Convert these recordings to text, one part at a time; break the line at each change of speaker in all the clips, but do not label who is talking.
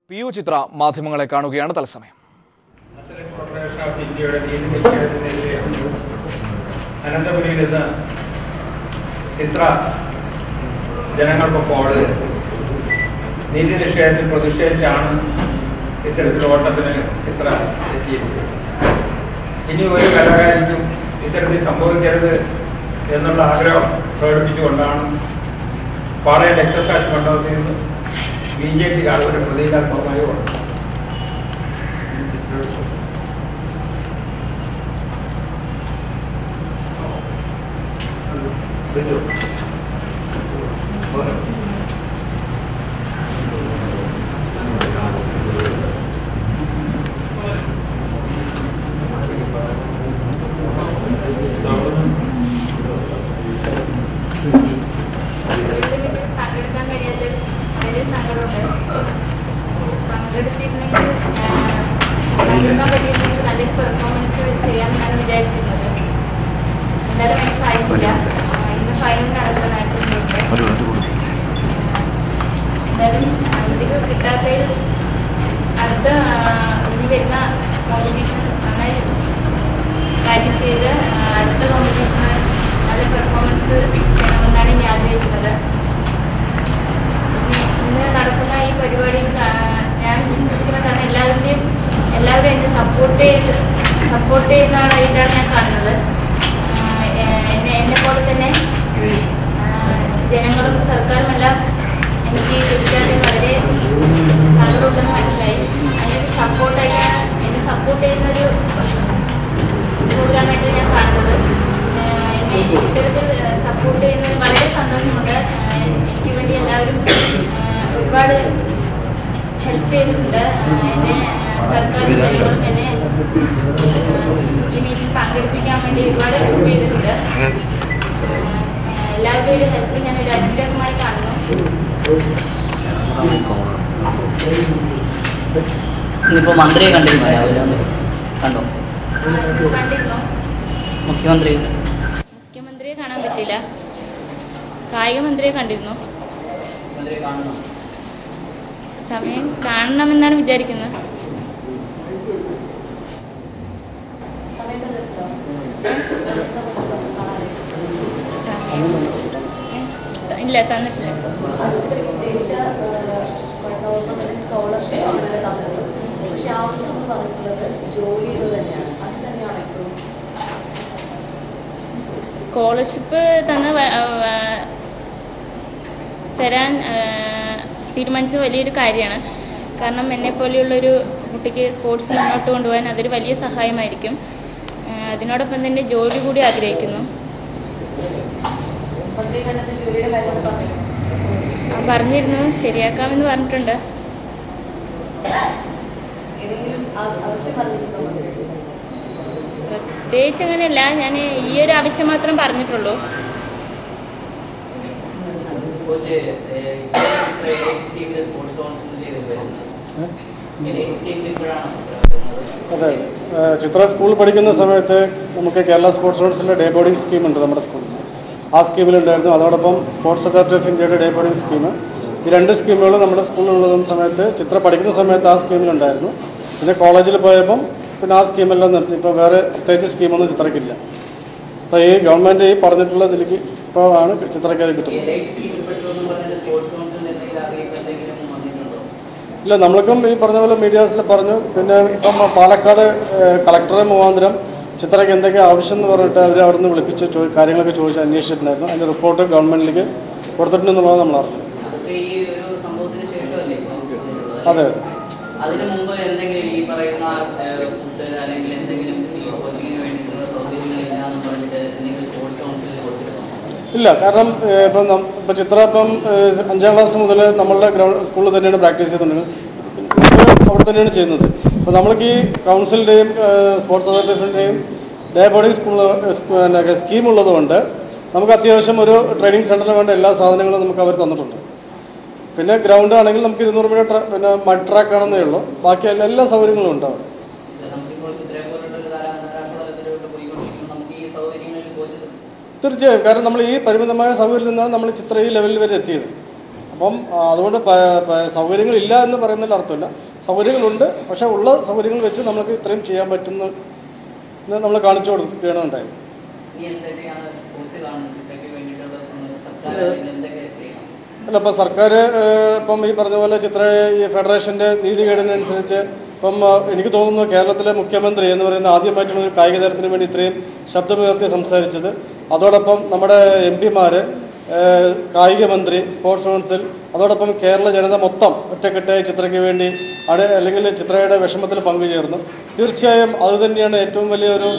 PU ചിത്ര മാധ്യമങ്ങളെ കാണുകയാണ് തത്സമയം.
അനന്തപുരിയിൽ നിന്ന് ചിത്ര ജനങ്ങൾക്കൊപ്പം നീതി നിഷേധത്തിൽ പ്രതിഷേധിച്ചാണ് ഇത്തരത്തിൽ ഓട്ടത്തിന് ചിത്ര എത്തിയിരിക്കുന്നത്. ഇനി ഒരു കലാകാരിക്കും ഇത്തരത്തിൽ സംഭവിക്കരുത് എന്നുള്ള ആഗ്രഹം പ്രകടിപ്പിച്ചുകൊണ്ടാണ് പാളയം രക്തസാക്ഷി മണ്ഡപത്തിൽ നിന്ന് BJP ഒരു പ്രതീകാത്മകമായി ഓടുന്നത്. സപ്പോർട്ട് ചെയ്യുന്നതായിട്ടാണ് ഞാൻ കാണുന്നത്. എന്നെ പോലെ തന്നെ ജനങ്ങളും സർക്കാരും എല്ലാം എനിക്ക് ലഭിക്കാതെ വളരെ സങ്കടമുണ്ടെന്ന് മനസ്സിലായി. അതിനൊരു സപ്പോർട്ടായിട്ടാണ് എന്നെ സപ്പോർട്ട് ചെയ്യുന്നൊരു പ്രോഗ്രാമായിട്ട് ഞാൻ കാണുന്നത്. എന്നെ ഇത്തരത്തിൽ സപ്പോർട്ട് ചെയ്യുന്നതിന് വളരെ സന്തോഷമുണ്ട്. എനിക്ക് വേണ്ടി എല്ലാവരും ഒരുപാട് ഹെൽപ്പ് ചെയ്തിട്ടുണ്ട്. എന്നെ സർക്കാരും ജനങ്ങളും എന്നെ ഈ മീറ്റിൽ പങ്കെടുപ്പിക്കാൻ വേണ്ടി ഒരുപാട് ഹെൽപ്പ് ചെയ്തിട്ടുണ്ട്. എല്ലാവരുടെയും ഒരു ഹെൽപ്പ് ഞാൻ ഒരു അനുഗ്രഹമായി കാണുന്നു.
ഇന്നിപ്പോൾ മന്ത്രിയെ കണ്ടിരുന്നോ? രാവിലെ കണ്ടോ?
കണ്ടിരുന്നോ? മുഖ്യമന്ത്രിയെ കാണാൻ പറ്റില്ല. കായിക മന്ത്രിയെ കണ്ടിരുന്നു. സമയം കാണണമെന്നാണ് വിചാരിക്കുന്നത്. ഇല്ല, തന്നിട്ടില്ല. സ്കോളർഷിപ്പ് തരാൻ തീരുമാനിച്ചത് വലിയൊരു കാര്യമാണ്. കാരണം എന്നെപ്പോലെയുള്ളൊരു കുട്ടിക്ക് സ്പോർട്സ് മുന്നോട്ട് കൊണ്ടുപോകാൻ അതൊരു വലിയ സഹായമായിരിക്കും. അതിനോടൊപ്പം തന്നെ ജോലി കൂടി ആഗ്രഹിക്കുന്നു. പറഞ്ഞിരുന്നു, ശരിയാക്കാമെന്ന് പറഞ്ഞിട്ടുണ്ട്. പ്രത്യേകിച്ച് അങ്ങനെയല്ല, ഞാൻ ഈ ഒരു ആവശ്യം മാത്രം പറഞ്ഞിട്ടുള്ളൂ.
അതെ, ചിത്ര സ്കൂളിൽ പഠിക്കുന്ന സമയത്ത് നമുക്ക് കേരള സ്പോർട്സ് കൗൺസിലിൻ്റെ ഡേ ബോർഡിംഗ് സ്കീമുണ്ട് നമ്മുടെ സ്കൂളിൽ. ആ സ്കീമിലുണ്ടായിരുന്നു. അതോടൊപ്പം സ്പോർട്സ് അതോറിറ്റി ഓഫ് ഇന്ത്യയുടെ ഡേ ബോർഡിംഗ് സ്കീം. ഈ രണ്ട് സ്കീമുകളും നമ്മുടെ സ്കൂളിലുള്ള സമയത്ത് ചിത്ര പഠിക്കുന്ന സമയത്ത് ആ സ്കീമിലുണ്ടായിരുന്നു. പിന്നെ കോളേജിൽ പോയപ്പം പിന്നെ ആ സ്കീമെല്ലാം നിർത്തി. ഇപ്പോൾ വേറെ പ്രത്യേകിച്ച് സ്കീമൊന്നും ചിത്രയ്ക്കില്ല. അപ്പോൾ ഈ ഗവൺമെൻറ് ഈ പറഞ്ഞിട്ടുള്ള ഇതിലേക്ക് ഇപ്പോൾ ആണ് ചിത്രയ്ക്ക് അത് കിട്ടുന്നത്. ഇല്ല, നമ്മൾക്കും ഈ പറഞ്ഞ പോലെ മീഡിയാസിൽ പറഞ്ഞു. പിന്നെ ഇപ്പം പാലക്കാട് കളക്ടറെ മുഖാന്തരം ചിത്രയ്ക്ക് എന്തൊക്കെ ആവശ്യം എന്ന് പറഞ്ഞിട്ട് അവർ അവിടെ നിന്ന് വിളിപ്പിച്ച് കാര്യങ്ങളൊക്കെ ചോദിച്ച് അന്വേഷിച്ചിട്ടുണ്ടായിരുന്നു. അതിൻ്റെ റിപ്പോർട്ട് ഗവൺമെൻറ്റിലേക്ക് കൊടുത്തിട്ടുണ്ടെന്നുള്ളത് നമ്മൾ അറിഞ്ഞു. അതെ, ഇല്ല. കാരണം ഇപ്പം ചിത്ര ഇപ്പം 5ാം ക്ലാസ് മുതൽ നമ്മളുടെ സ്കൂളിൽ തന്നെയാണ് പ്രാക്ടീസ് ചെയ്തുകൊണ്ടിരുന്നത്. അവിടെ തന്നെയാണ് ചെയ്യുന്നത്. അപ്പോൾ നമ്മൾക്ക് ഈ കൗൺസിലിൻ്റെയും സ്പോർട്സ് അതോറിറ്റിയുടെയും ഡേ ബോർഡിംഗ് സ്കീം ഉള്ളതുകൊണ്ട് നമുക്ക് അത്യാവശ്യം ഒരു ട്രെയിനിങ് സെൻ്ററിന് വേണ്ട എല്ലാ സാധനങ്ങളും നമുക്ക് അവർ തന്നിട്ടുണ്ട്. പിന്നെ ഗ്രൗണ്ട് ആണെങ്കിൽ നമുക്ക് 200 മീറ്റർ പിന്നെ മഡ് ട്രാക്ക് ആണെന്നേ ഉള്ളൂ. ബാക്കി എല്ലാ സൗകര്യങ്ങളും ഉണ്ടാവും. തീർച്ചയായും. കാരണം നമ്മൾ ഈ പരിമിതമായ സൗകര്യത്തിൽ നിന്നാണ് നമ്മൾ ചിത്ര ഈ ലെവലിൽ വരെ എത്തിയത്. അപ്പം അതുകൊണ്ട് സൗകര്യങ്ങളില്ല എന്ന് പറയുന്നതിൽ അർത്ഥമില്ല. സൗകര്യങ്ങളുണ്ട്, പക്ഷേ ഉള്ള സൗകര്യങ്ങൾ വെച്ച് നമുക്ക് ഇത്രയും ചെയ്യാൻ പറ്റുന്ന നമ്മൾ കാണിച്ചു കൊടുക്കുകയാണ് ഉണ്ടായത്. അല്ല, ഇപ്പം സർക്കാർ ഇപ്പം ഈ പറഞ്ഞ പോലെ ഈ ഫെഡറേഷൻ്റെ നീതികേടിനനുസരിച്ച് ഇപ്പം എനിക്ക് തോന്നുന്നു കേരളത്തിലെ മുഖ്യമന്ത്രി എന്ന് പറയുന്ന ആദ്യമായിട്ടുള്ള ഒരു കായിക താരത്തിന് വേണ്ടി ഇത്രയും ശബ്ദമുയർത്തി സംസാരിച്ചത്. അതോടൊപ്പം നമ്മുടെ MP-മാർ, കായിക മന്ത്രി, സ്പോർട്സ് കൗൺസിൽ, അതോടൊപ്പം കേരള ജനത മൊത്തം ഒറ്റക്കെട്ടായി ചിത്രയ്ക്ക് വേണ്ടി അല്ലെങ്കിൽ ചിത്രയുടെ വിഷമത്തിൽ പങ്കുചേർന്നു. തീർച്ചയായും അതുതന്നെയാണ് ഏറ്റവും വലിയൊരു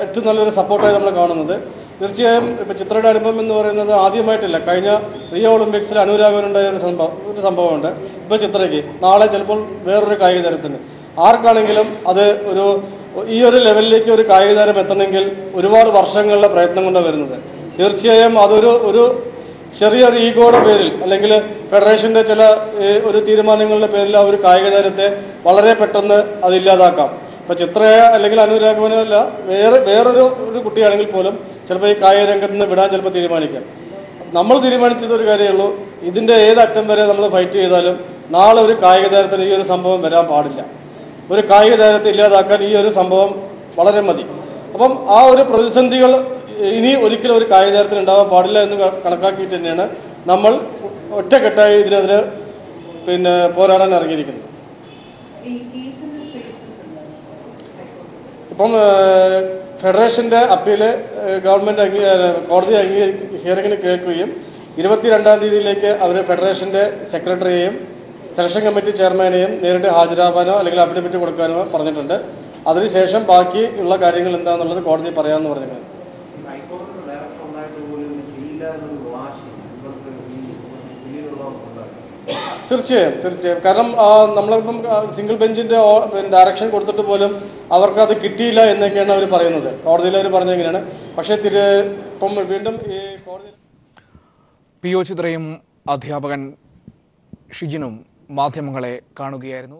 ഏറ്റവും നല്ലൊരു സപ്പോർട്ടായി നമ്മൾ കാണുന്നത്. തീർച്ചയായും ഇപ്പോൾ ചിത്രയുടെ അനുഭവം എന്ന് പറയുന്നത് ആദ്യമായിട്ടില്ല. കഴിഞ്ഞ റിയോ ഒളിമ്പിക്സിൽ അനുരാഗനുണ്ടായ ഒരു സംഭവമുണ്ട്. ഇപ്പോൾ ചിത്രയ്ക്ക് നാളെ ചിലപ്പോൾ വേറൊരു കായിക താരത്തിന് ആർക്കാണെങ്കിലും അത് ഈ ഒരു ലെവലിലേക്ക് ഒരു കായിക താരം എത്തണമെങ്കിൽ ഒരുപാട് വർഷങ്ങളുടെ പ്രയത്നം കൊണ്ടാണ് വരുന്നത്. തീർച്ചയായും അതൊരു ചെറിയൊരു ഈഗോയുടെ പേരിൽ അല്ലെങ്കിൽ ഫെഡറേഷൻ്റെ ചില ഒരു തീരുമാനങ്ങളുടെ പേരിൽ ആ ഒരു കായിക താരത്തെ വളരെ പെട്ടെന്ന് അതില്ലാതാക്കാം. ഇപ്പോൾ ചിത്രയെ അല്ലെങ്കിൽ അനുരാഗമനല്ല വേറൊരു കുട്ടിയാണെങ്കിൽ പോലും ചിലപ്പോൾ ഈ കായിക രംഗത്ത് നിന്ന് വിടാൻ ചിലപ്പോൾ തീരുമാനിക്കാം. നമ്മൾ തീരുമാനിച്ചതൊരു കാര്യമുള്ളൂ, ഇതിൻ്റെ ഏതറ്റം വരെ നമ്മൾ ഫൈറ്റ് ചെയ്താലും നാളെ ഒരു കായിക താരത്തിന് ഈ ഒരു സംഭവം വരാൻ പാടില്ല. ഒരു കായിക താരത്തെ ഇല്ലാതാക്കാൻ ഈ ഒരു സംഭവം വളരെ മതി. അപ്പം ആ ഒരു പ്രതിസന്ധികൾ ഇനി ഒരിക്കലും ഒരു കായിക താരത്തിന് ഉണ്ടാകാൻ പാടില്ല എന്ന് കണക്കാക്കിയിട്ട് തന്നെയാണ് നമ്മൾ ഒറ്റക്കെട്ടായി ഇതിനെതിരെ പോരാടാൻ ഇറങ്ങിയിരിക്കുന്നത്. ഇപ്പം ഫെഡറേഷൻ്റെ അപ്പീല് ഗവൺമെൻറ് കോടതി ഹിയറിങ്ങിന് കേൾക്കുകയും 22-ാം തീയതിയിലേക്ക് അവർ ഫെഡറേഷൻ്റെ സെക്രട്ടറിയെയും സെലക്ഷൻ കമ്മിറ്റി ചെയർമാനെയും നേരിട്ട് ഹാജരാകാനോ അല്ലെങ്കിൽ അഫിഡവിറ്റ് കൊടുക്കാനോ പറഞ്ഞിട്ടുണ്ട്. അതിനുശേഷം ബാക്കി ഉള്ള കാര്യങ്ങൾ എന്താണെന്നുള്ളത് കോടതി പറയാമെന്ന് പറഞ്ഞിട്ടുണ്ട്. തീർച്ചയായും കാരണം നമ്മളിപ്പം സിംഗിൾ ബെഞ്ചിൻ്റെ ഡയറക്ഷൻ കൊടുത്തിട്ട് പോലും അവർക്കത് കിട്ടിയില്ല എന്നൊക്കെയാണ് അവർ പറയുന്നത്. കോടതിയിൽ അവർ പറഞ്ഞത് എങ്ങനെയാണ്. പക്ഷേ ഇപ്പം വീണ്ടും ഈ കോടതി
PO ചിത്രയും അധ്യാപകൻ ഷിജിനും മാധ്യമങ്ങളെ കാണുകയായിരുന്നു.